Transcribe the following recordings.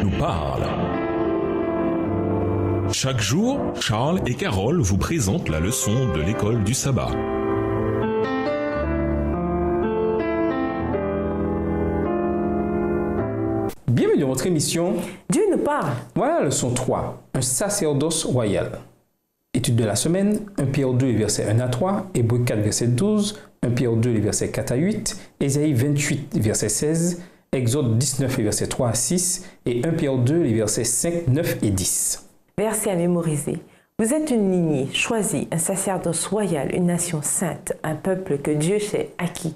nous parle. Chaque jour, Charles et Carole vous présentent la leçon de l'école du sabbat. Bienvenue dans votre émission Dieu nous parle. Voilà la leçon 3, un sacerdoce royal. Étude de la semaine, 1 Pierre 2, versets 1 à 3, Hébreux 4, verset 12, 1 Pierre 2, les versets 4 à 8, Ésaïe 28, verset 16, Exode 19, les versets 3 à 6 et 1 Pierre 2, les versets 5, 9 et 10. Verset à mémoriser. Vous êtes une lignée choisie, un sacerdoce royal, une nation sainte, un peuple que Dieu s'est acquis,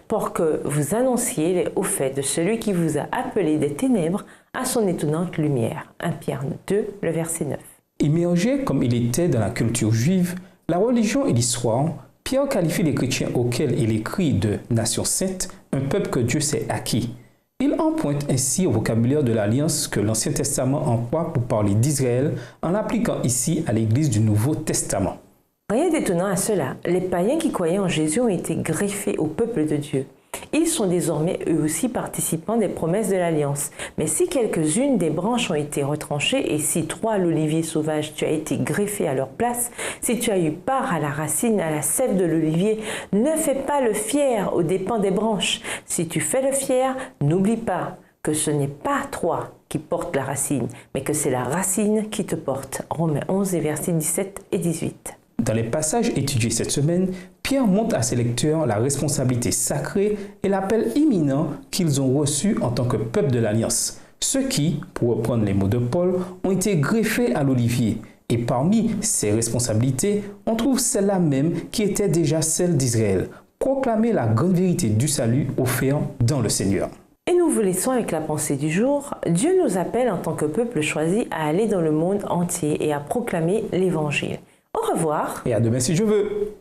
pour que vous annonciez les hauts faits de celui qui vous a appelé des ténèbres à son étonnante lumière. 1 Pierre 2, le verset 9. Immergé comme il était dans la culture juive, la religion et l'histoire, Pierre qualifie les chrétiens auxquels il écrit de nation sainte, un peuple que Dieu s'est acquis. Il emprunte ainsi au vocabulaire de l'Alliance que l'Ancien Testament emploie pour parler d'Israël en l'appliquant ici à l'Église du Nouveau Testament. Rien d'étonnant à cela, les païens qui croyaient en Jésus ont été greffés au peuple de Dieu. Ils sont désormais eux aussi participants des promesses de l'Alliance. Mais si quelques-unes des branches ont été retranchées et si toi, l'olivier sauvage, tu as été greffé à leur place, si tu as eu part à la racine, à la sève de l'olivier, ne fais pas le fier aux dépens des branches. Si tu fais le fier, n'oublie pas que ce n'est pas toi qui porte la racine, mais que c'est la racine qui te porte. Romains 11, versets 17 et 18. Dans les passages étudiés cette semaine, Pierre montre à ses lecteurs la responsabilité sacrée et l'appel imminent qu'ils ont reçu en tant que peuple de l'Alliance. Ceux qui, pour reprendre les mots de Paul, ont été greffés à l'olivier. Et parmi ces responsabilités, on trouve celle-là même qui était déjà celle d'Israël. Proclamer la grande vérité du salut offert dans le Seigneur. Et nous vous laissons avec la pensée du jour. Dieu nous appelle en tant que peuple choisi à aller dans le monde entier et à proclamer l'Évangile. Au revoir. Et à demain si je veux.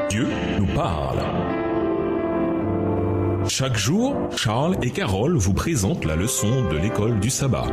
Dieu nous parle. Chaque jour, Charles et Carole vous présentent la leçon de l'école du sabbat.